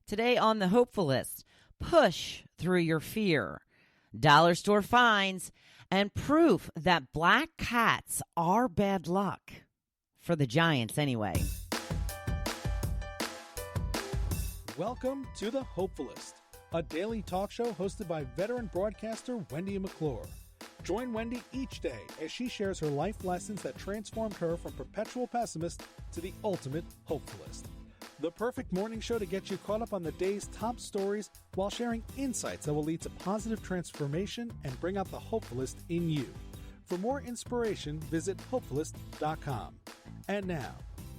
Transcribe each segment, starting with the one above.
Today on the Hopefulist, push through your fear, dollar store finds, and proof that black cats are bad luck. For the Giants, anyway. Welcome to the Hopefulist, a daily talk show hosted by veteran broadcaster Wendy McClure. Join Wendy each day as she shares her life lessons that transformed her from perpetual pessimist to the ultimate hopefulist. The perfect morning show to get you caught up on the day's top stories while sharing insights that will lead to positive transformation and bring out the hopefulist in you. For more inspiration, visit hopefulist.com. And now,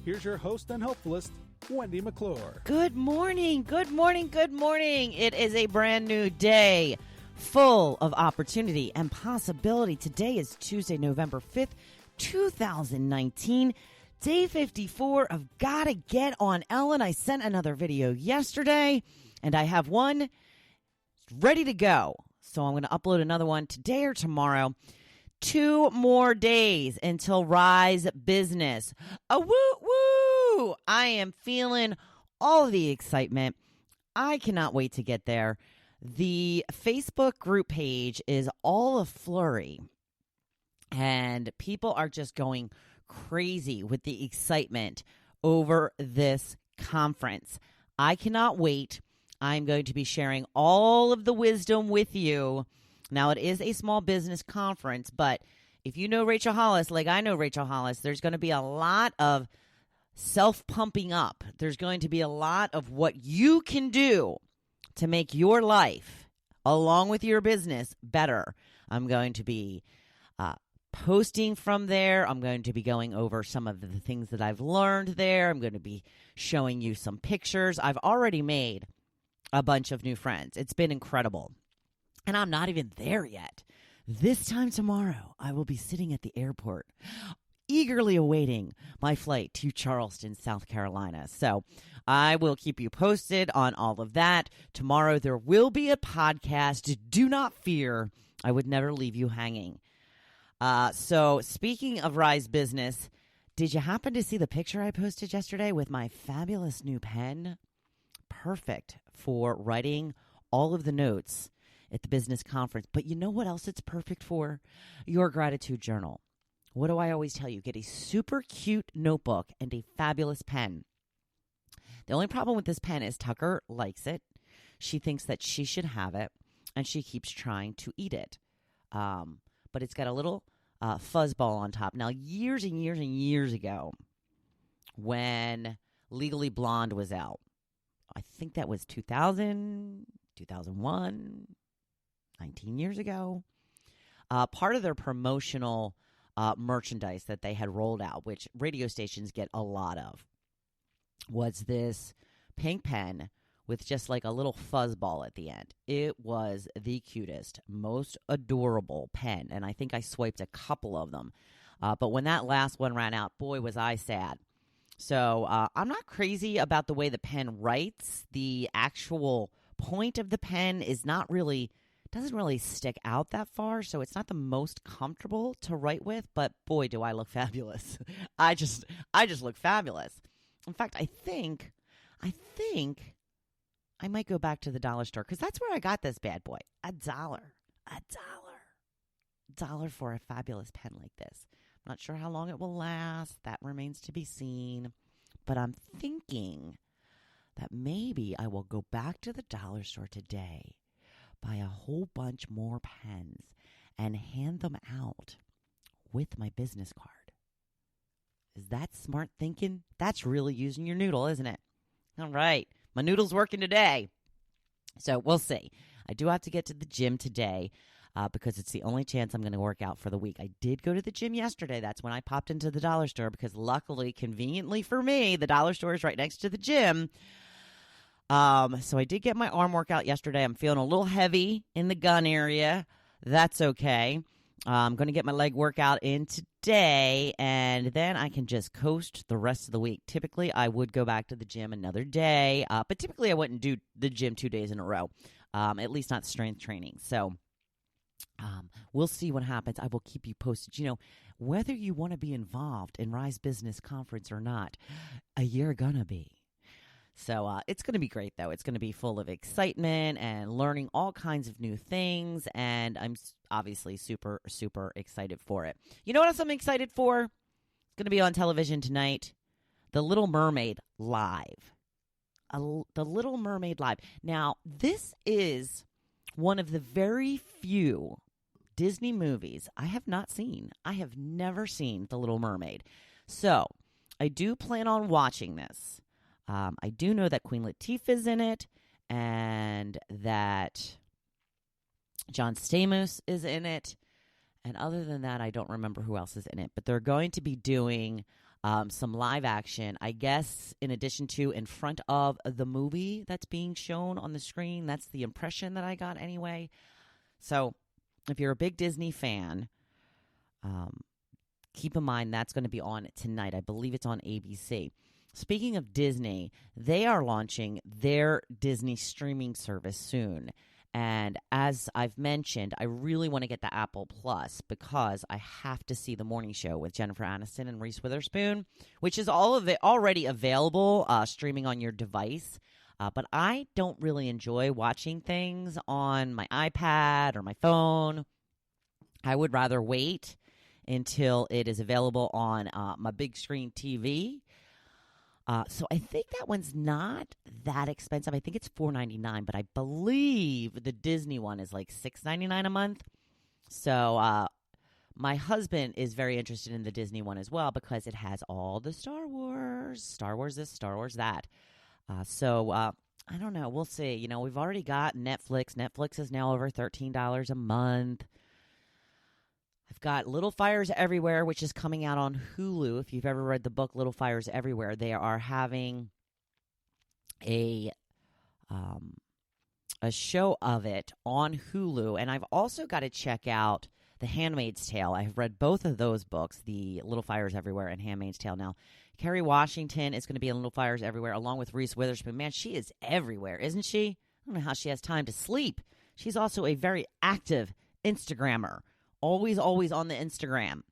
here's your host and hopefulist, Wendy McClure. Good morning, good morning, good morning. It is a brand new day full of opportunity and possibility. Today is Tuesday, November 5th, 2019. Day 54 of Gotta Get on Ellen. I sent another video yesterday, and I have one ready to go. So I'm going to upload another one today or tomorrow. 2 more days until Rise Business. Woo! I am feeling all the excitement. I cannot wait to get there. The Facebook group page is all a flurry, and people are just going crazy with the excitement over this conference. I cannot wait. I'm going to be sharing all of the wisdom with you. Now, it is a small business conference, but if you know Rachel Hollis, like I know Rachel Hollis, there's going to be a lot of self-pumping up. There's going to be a lot of what you can do to make your life, along with your business, better. I'm going to be posting from there. I'm going to be going over some of the things that I've learned there. I'm going to be showing you some pictures. I've already made a bunch of new friends. It's been incredible. And I'm not even there yet. This time tomorrow, I will be sitting at the airport, eagerly awaiting my flight to Charleston, South Carolina. So I will keep you posted on all of that. Tomorrow, there will be a podcast. Do not fear. I would never leave you hanging. So speaking of Rise Business, did you happen to see the picture I posted yesterday with my fabulous new pen? Perfect for writing all of the notes at the business conference. But you know what else it's perfect for? Your gratitude journal. What do I always tell you? Get a super cute notebook and a fabulous pen. The only problem with this pen is Tucker likes it. She thinks that she should have it, and she keeps trying to eat it. But it's got a little fuzzball on top. Now, years and years and years ago, when Legally Blonde was out, I think that was 2000, 2001, 19 years ago, part of their promotional merchandise that they had rolled out, which radio stations get a lot of, was this pink pen with just like a little fuzzball at the end. It was the cutest, most adorable pen, and I think I swiped a couple of them. But when that last one ran out, boy, was I sad. So I'm not crazy about the way the pen writes. The actual point of the pen is doesn't really stick out that far, so it's not the most comfortable to write with, but boy, do I look fabulous. I just look fabulous. In fact, I think I might go back to the dollar store because that's where I got this bad boy. $1 for a fabulous pen like this. I'm not sure how long it will last. That remains to be seen. But I'm thinking that maybe I will go back to the dollar store today, buy a whole bunch more pens, and hand them out with my business card. Is that smart thinking? That's really using your noodle, isn't it? All right. My noodle's working today. So we'll see. I do have to get to the gym today because it's the only chance I'm going to work out for the week. I did go to the gym yesterday. That's when I popped into the dollar store because luckily, conveniently for me, the dollar store is right next to the gym. So I did get my arm workout yesterday. I'm feeling a little heavy in the gun area. That's okay. I'm going to get my leg workout in today, and then I can just coast the rest of the week. Typically, I would go back to the gym another day, but typically I wouldn't do the gym 2 days in a row, at least not strength training. So we'll see what happens. I will keep you posted. You know, whether you want to be involved in Rise Business Conference or not, you're going to be. So it's going to be great, though. It's going to be full of excitement and learning all kinds of new things. And I'm obviously super, super excited for it. You know what else I'm excited for? It's going to be on television tonight. The Little Mermaid Live. The Little Mermaid Live. Now, this is one of the very few Disney movies I have not seen. I have never seen The Little Mermaid. So I do plan on watching this. I do know that Queen Latifah is in it and that John Stamos is in it. And other than that, I don't remember who else is in it. But they're going to be doing some live action, I guess, in addition to in front of the movie that's being shown on the screen. That's the impression that I got anyway. So if you're a big Disney fan, keep in mind that's going to be on tonight. I believe it's on ABC. Speaking of Disney, they are launching their Disney streaming service soon. And as I've mentioned, I really want to get the Apple Plus because I have to see the morning show with Jennifer Aniston and Reese Witherspoon, which is all of it already available streaming on your device. But I don't really enjoy watching things on my iPad or my phone. I would rather wait until it is available on my big screen TV. So I think that one's not that expensive. I think it's $4.99, but I believe the Disney one is like $6.99 a month. So my husband is very interested in the Disney one as well because it has all the Star Wars this, Star Wars that. So I don't know. We'll see. You know, we've already got Netflix. Netflix is now over $13 a month. I've got Little Fires Everywhere, which is coming out on Hulu. If you've ever read the book Little Fires Everywhere, they are having a show of it on Hulu. And I've also got to check out The Handmaid's Tale. I have read both of those books, the Little Fires Everywhere and Handmaid's Tale. Now, Kerry Washington is going to be in Little Fires Everywhere along with Reese Witherspoon. Man, she is everywhere, isn't she? I don't know how she has time to sleep. She's also a very active Instagrammer. Always on the Instagram.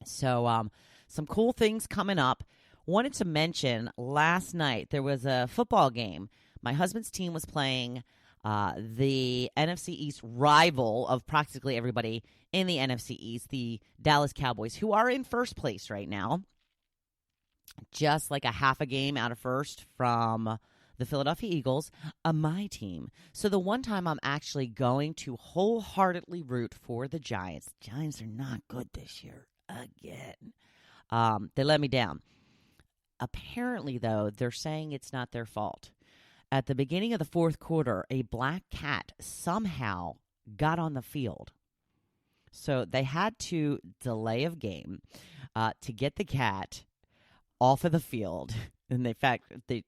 So some cool things coming up. Wanted to mention last night there was a football game. My husband's team was playing the NFC East rival of practically everybody in the NFC East, the Dallas Cowboys, who are in first place right now. Just like a half a game out of first from the Philadelphia Eagles, my team. So the one time I'm actually going to wholeheartedly root for the Giants. The Giants are not good this year again. They let me down. Apparently, though, they're saying it's not their fault. At the beginning of the fourth quarter, a black cat somehow got on the field. So they had to delay a game to get the cat off of the field. And in fact, the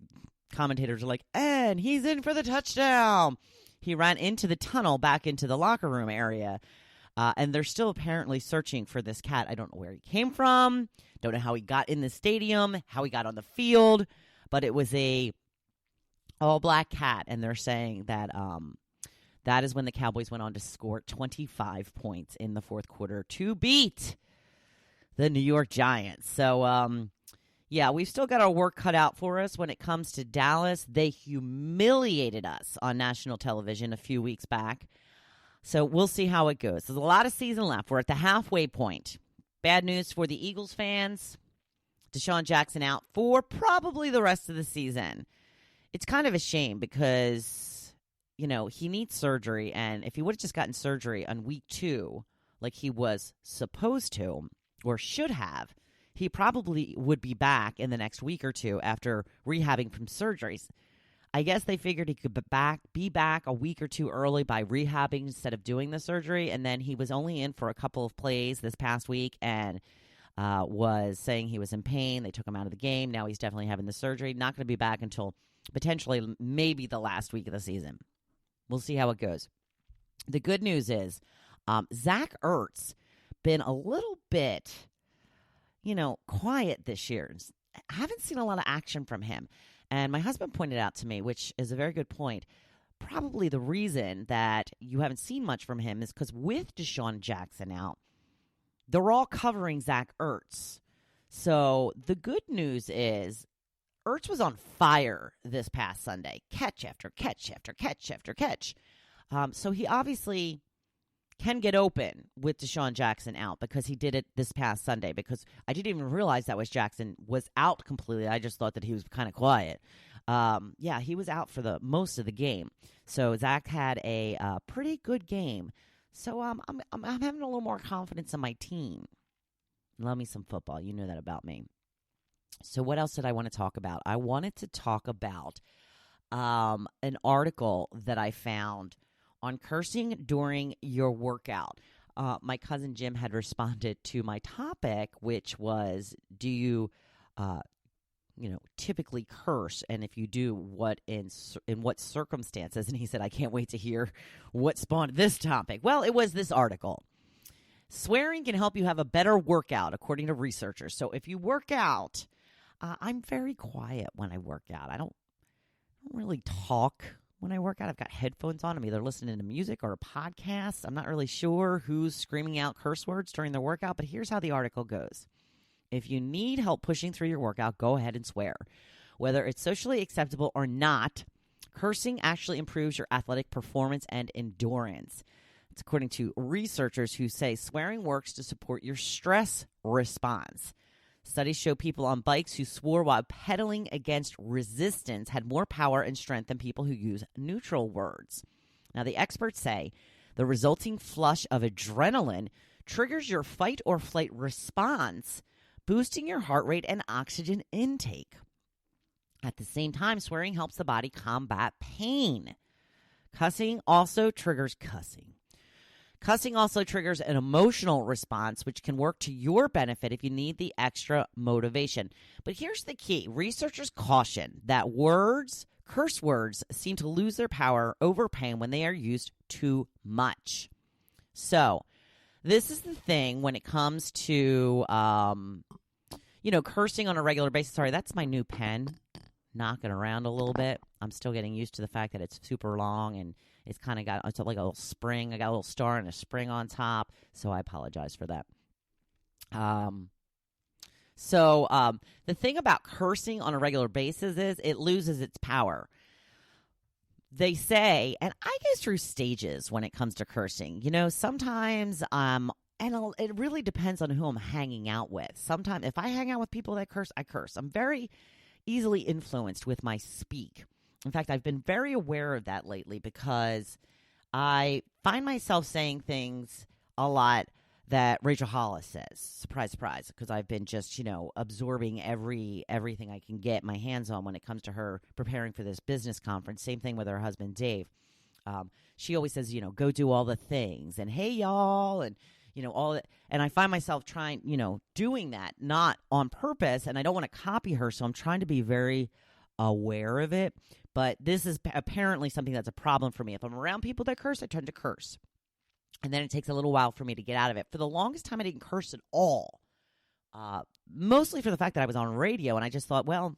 commentators are like, and he's in for the touchdown. He ran into the tunnel back into the locker room area. And they're still apparently searching for this cat. I don't know where he came from. Don't know how he got in the stadium, how he got on the field. But it was a all-black cat. And they're saying that that is when the Cowboys went on to score 25 points in the fourth quarter to beat the New York Giants. So, yeah, we've still got our work cut out for us when it comes to Dallas. They humiliated us on national television a few weeks back. So we'll see how it goes. There's a lot of season left. We're at the halfway point. Bad news for the Eagles fans. Deshaun Jackson out for probably the rest of the season. It's kind of a shame because, you know, he needs surgery. And if he would have just gotten surgery on week 2, like he was supposed to or should have, he probably would be back in the next week or two after rehabbing from surgeries. I guess they figured he could be back a week or two early by rehabbing instead of doing the surgery. And then he was only in for a couple of plays this past week and was saying he was in pain. They took him out of the game. Now he's definitely having the surgery. Not going to be back until potentially maybe the last week of the season. We'll see how it goes. The good news is Zach Ertz been a little bit, quiet this year. I haven't seen a lot of action from him. And my husband pointed out to me, which is a very good point, probably the reason that you haven't seen much from him is because with Deshaun Jackson out, they're all covering Zach Ertz. So the good news is Ertz was on fire this past Sunday. Catch after catch after catch after catch. So he obviously can get open with Deshaun Jackson out because he did it this past Sunday, because I didn't even realize that was Jackson was out completely. I just thought that he was kind of quiet. Yeah, he was out for the most of the game. So Zach had a pretty good game. So I'm having a little more confidence in my team. Love me some football. You know that about me. So what else did I want to talk about? I wanted to talk about an article that I found on cursing during your workout. My cousin Jim had responded to my topic, which was, do you, typically curse? And if you do, what in what circumstances? And he said, I can't wait to hear what spawned this topic. Well, it was this article. Swearing can help you have a better workout, according to researchers. So if you work out, I'm very quiet when I work out. I don't really talk when I work out. I've got headphones on. I'm either listening to music or a podcast. I'm not really sure who's screaming out curse words during their workout, but here's how the article goes. If you need help pushing through your workout, go ahead and swear. Whether it's socially acceptable or not, cursing actually improves your athletic performance and endurance. It's according to researchers who say swearing works to support your stress response. Studies show people on bikes who swore while pedaling against resistance had more power and strength than people who use neutral words. Now, the experts say the resulting flush of adrenaline triggers your fight or flight response, boosting your heart rate and oxygen intake. At the same time, swearing helps the body combat pain. Cussing also triggers an emotional response, which can work to your benefit if you need the extra motivation. But here's the key. Researchers caution that curse words, seem to lose their power over pain when they are used too much. So this is the thing when it comes to, cursing on a regular basis. Sorry, that's my new pen. Knocking around a little bit. I'm still getting used to the fact that it's super long and it's kind of it's like a little spring. I got a little star and a spring on top, so I apologize for that. The thing about cursing on a regular basis is it loses its power. They say, and I go through stages when it comes to cursing. Sometimes it really depends on who I'm hanging out with. Sometimes if I hang out with people that curse, I curse. I'm very easily influenced with my speak. In fact, I've been very aware of that lately because I find myself saying things a lot that Rachel Hollis says. Surprise, surprise, because I've been just, absorbing everything I can get my hands on when it comes to her preparing for this business conference. Same thing with her husband, Dave. She always says, go do all the things and hey, y'all, and all that. And I find myself trying, doing that, not on purpose, and I don't want to copy her, so I'm trying to be very aware of it. But this is apparently something that's a problem for me. If I'm around people that curse, I tend to curse. And then it takes a little while for me to get out of it. For the longest time, I didn't curse at all. Mostly for the fact that I was on radio, and I just thought, well,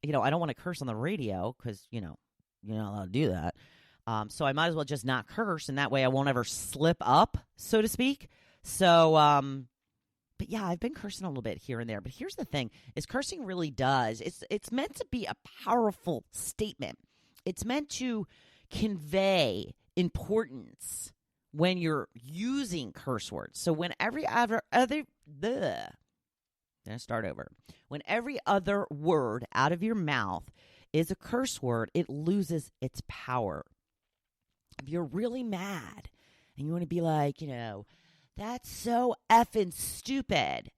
I don't want to curse on the radio because, you're not allowed to do that. So I might as well just not curse, and that way I won't ever slip up, so to speak. So, but yeah, I've been cursing a little bit here and there. But here's the thing, is cursing really does. It's meant to be a powerful statement. It's meant to convey importance when you're using curse words. So when every other word out of your mouth is a curse word, it loses its power. If you're really mad and you want to be like, that's so effing stupid.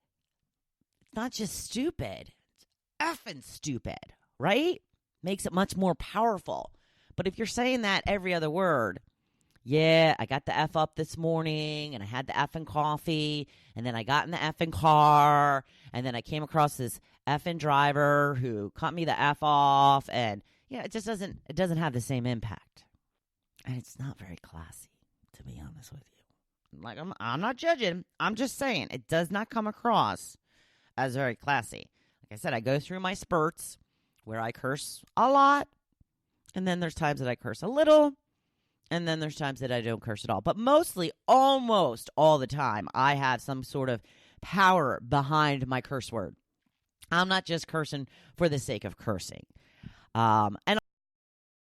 It's not just stupid. It's effing stupid, right? Makes it much more powerful. But if you're saying that every other word, yeah, I got the F up this morning and I had the effing coffee and then I got in the effing car and then I came across this effing driver who cut me the F off, and it just doesn't have the same impact. And it's not very classy, to be honest with you. Like, I'm not judging. I'm just saying it does not come across as very classy. Like I said, I go through my spurts where I curse a lot, and then there's times that I curse a little, and then there's times that I don't curse at all. But mostly, almost all the time, I have some sort of power behind my curse word. I'm not just cursing for the sake of cursing. And